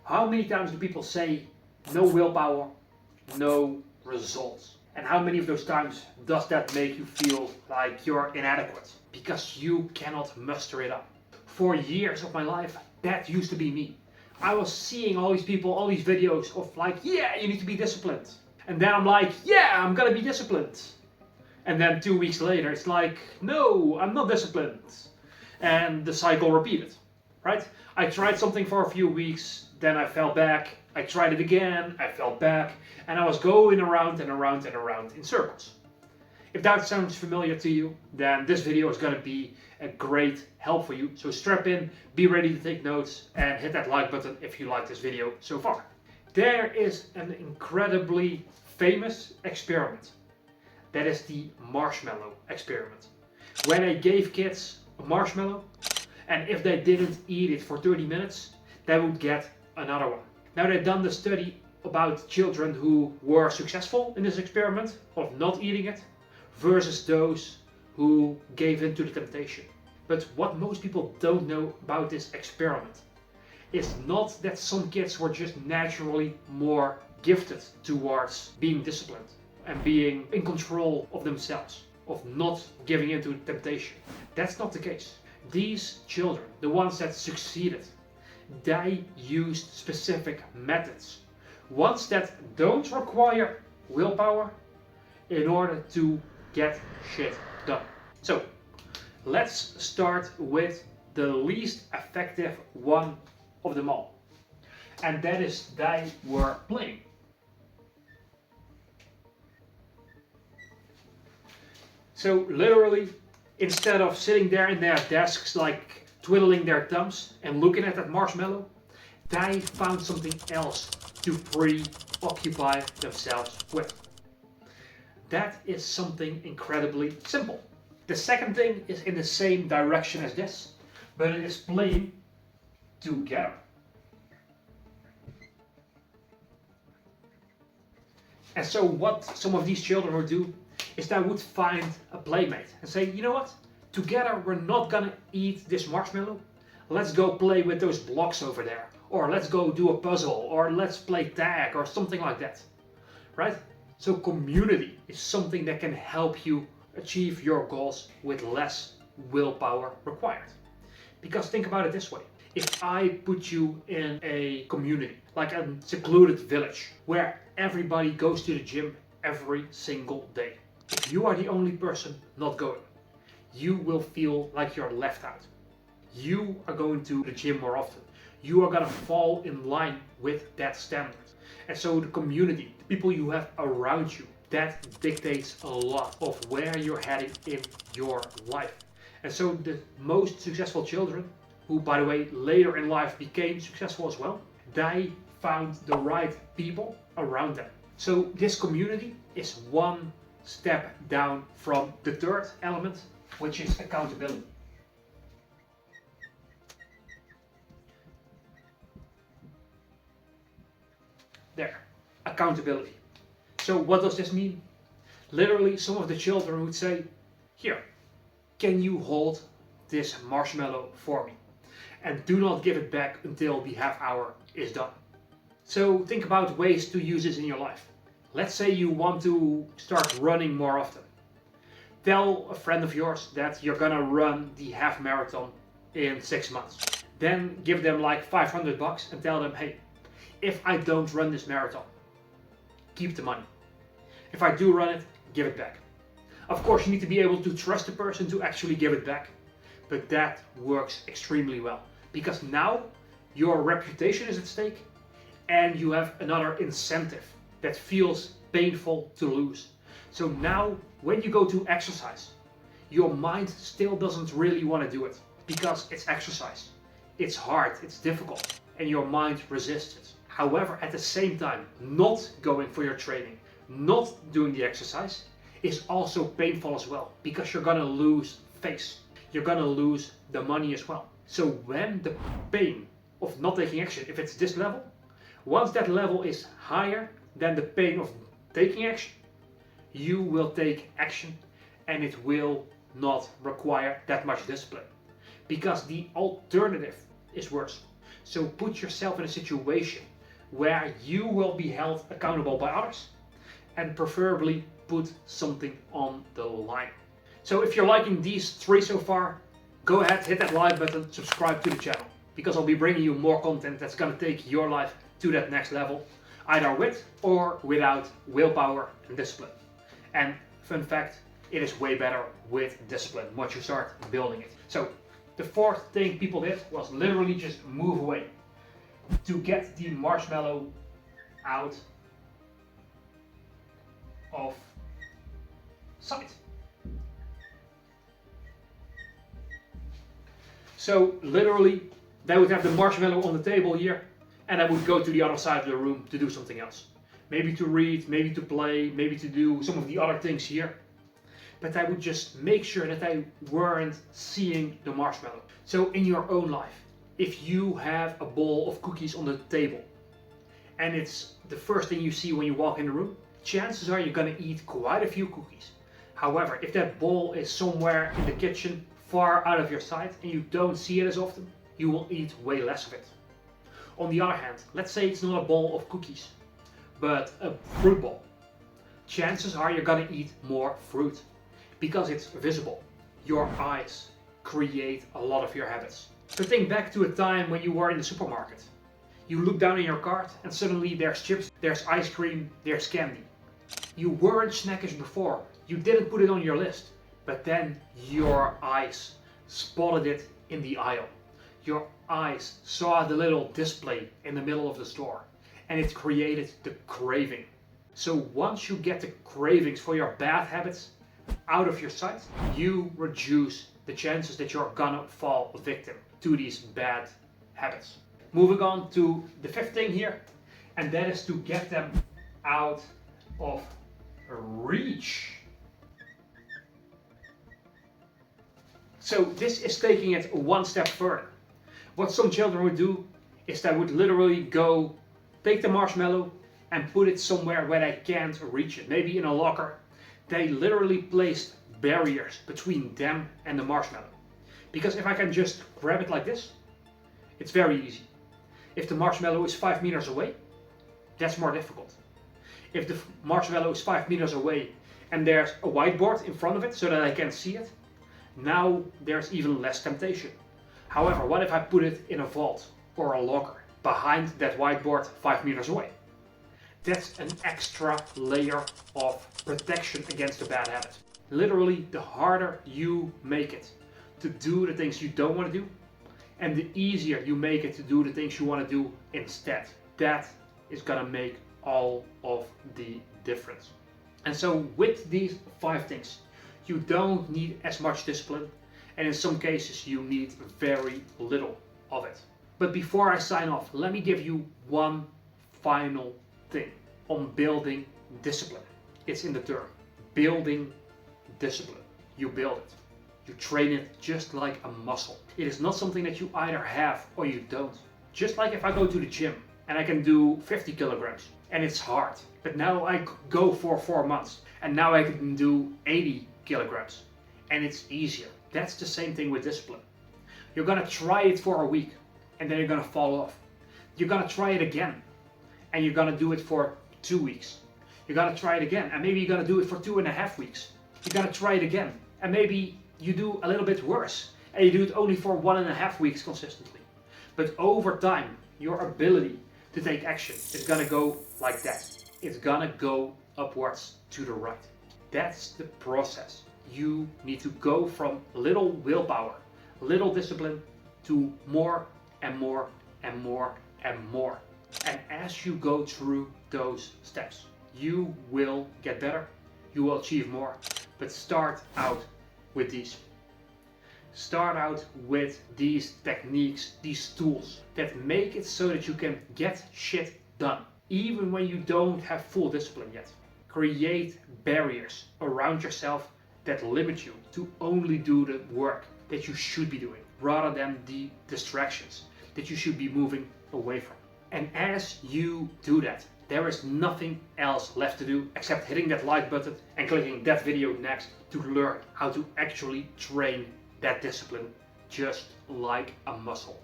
How many times do people say, no willpower, no results? And how many of those times does that make you feel like you're inadequate? Because you cannot muster it up. For years of my life, that used to be me. I was seeing all these people, all these videos of like, yeah, you need to be disciplined. And then I'm like, yeah, I'm gonna be disciplined. And then 2 weeks later, it's like, no, I'm not disciplined. And the cycle repeated, right? I tried something for a few weeks, then I fell back. I tried it again, I fell back, and I was going around and around and around in circles. If that sounds familiar to you, then this video is going to be a great help for you. So strap in, be ready to take notes, and hit that like button if you like this video so far. There is an incredibly famous experiment. That is the Marshmallow Experiment. Where they gave kids a marshmallow, and if they didn't eat it for 30 minutes, they would get another one. Now they've done the study about children who were successful in this experiment of not eating it versus those who gave in to the temptation. But what most people don't know about this experiment is not that some kids were just naturally more gifted towards being disciplined and being in control of themselves, of not giving in to temptation. That's not the case. These children, the ones that succeeded, they used specific methods, ones that don't require willpower, in order to get shit done. So let's start with the least effective one of them all, and that is they were playing. So literally, instead of sitting there in their desks like twiddling their thumbs and looking at that marshmallow, they found something else to preoccupy themselves with. That is something incredibly simple. The second thing is in the same direction as this, but it is playing together. And so what some of these children would do is they would find a playmate and say, you know what? Together we're not gonna eat this marshmallow. Let's go play with those blocks over there. Or let's go do a puzzle. Or let's play tag or something like that. Right? So community is something that can help you achieve your goals with less willpower required. Because think about it this way. If I put you in a community, like a secluded village, where everybody goes to the gym every single day. If you are the only person not going, you will feel like you're left out. You are going to the gym more often. You are going to fall in line with that standard. And so the community, the people you have around you, that dictates a lot of where you're heading in your life. And so the most successful children, who by the way later in life became successful as well, they found the right people around them. So this community is one step down from the third element, which is accountability. There, accountability. So what does this mean? Literally, some of the children would say, here, can you hold this marshmallow for me? And do not give it back until the half hour is done. So think about ways to use this in your life. Let's say you want to start running more often. Tell a friend of yours that you're gonna run the half marathon in 6 months. Then give them like $500 and tell them, hey, if I don't run this marathon, keep the money. If I do run it, give it back. Of course, you need to be able to trust the person to actually give it back. But that works extremely well. Because now your reputation is at stake and you have another incentive that feels painful to lose. So now when you go to exercise, your mind still doesn't really want to do it because it's exercise. It's hard, it's difficult, and your mind resists it. However, at the same time, not going for your training, not doing the exercise is also painful as well because you're gonna lose face. You're gonna lose the money as well. So when the pain of not taking action, if it's this level, once that level is higher than the pain of taking action, you will take action and it will not require that much discipline because the alternative is worse. So put yourself in a situation where you will be held accountable by others, and preferably put something on the line. So if you're liking these 3 so far, go ahead, hit that like button, subscribe to the channel, because I'll be bringing you more content that's gonna take your life to that next level, either with or without willpower and discipline. And fun fact, it is way better with discipline once you start building it. So the 4th thing people did was literally just move away to get the marshmallow out of sight. So literally they would have the marshmallow on the table here, and I would go to the other side of the room to do something else. Maybe to read, maybe to play, maybe to do some of the other things here. But I would just make sure that I weren't seeing the marshmallow. So in your own life, if you have a bowl of cookies on the table and it's the first thing you see when you walk in the room, chances are you're gonna eat quite a few cookies. However, if that bowl is somewhere in the kitchen, far out of your sight, and you don't see it as often, you will eat way less of it. On the other hand, let's say it's not a bowl of cookies, but a fruit bowl. Chances are you're gonna eat more fruit because it's visible. Your eyes create a lot of your habits. So think back to a time when you were in the supermarket. You look down in your cart and suddenly there's chips, there's ice cream, there's candy. You weren't snackish before, you didn't put it on your list, but then your eyes spotted it in the aisle. Your eyes saw the little display in the middle of the store, and it created the craving. So once you get the cravings for your bad habits out of your sight, you reduce the chances that you're gonna fall victim to these bad habits. Moving on to the 5th thing here, and that is to get them out of reach. So this is taking it one step further. What some children would do is they would literally go take the marshmallow and put it somewhere where they can't reach it, maybe in a locker. They literally placed barriers between them and the marshmallow. Because if I can just grab it like this, it's very easy. If the marshmallow is 5 meters away, that's more difficult. If the marshmallow is 5 meters away and there's a whiteboard in front of it so that I can see it, now there's even less temptation. However, what if I put it in a vault or a locker behind that whiteboard 5 meters away? That's an extra layer of protection against a bad habit. Literally, the harder you make it to do the things you don't want to do, and the easier you make it to do the things you want to do instead, that is gonna make all of the difference. And so with these 5 things, you don't need as much discipline, and in some cases you need very little of it. But before I sign off, let me give you one final thing on building discipline. It's in the term, building discipline. You build it. You train it just like a muscle. It is not something that you either have or you don't. Just like if I go to the gym and I can do 50 kilograms and it's hard, but now I go for 4 months and now I can do 80 kilograms and it's easier. That's the same thing with discipline. You're gonna try it for a week and then you're gonna fall off. You're gonna try it again and you're gonna do it for 2 weeks. You're gonna try it again and maybe you're gonna do it for 2.5 weeks. You're gonna try it again and maybe you do a little bit worse and you do it only for 1.5 weeks consistently. But over time, your ability to take action is gonna go like that. It's gonna go upwards to the right. That's the process. You need to go from little willpower, little discipline, to more and more and more and more. And as you go through those steps, you will get better, you will achieve more, but start out with these. Start out with these techniques, these tools that make it so that you can get shit done, even when you don't have full discipline yet. Create barriers around yourself that limit you to only do the work that you should be doing, rather than the distractions that you should be moving away from. And as you do that, there is nothing else left to do except hitting that like button and clicking that video next to learn how to actually train that discipline just like a muscle.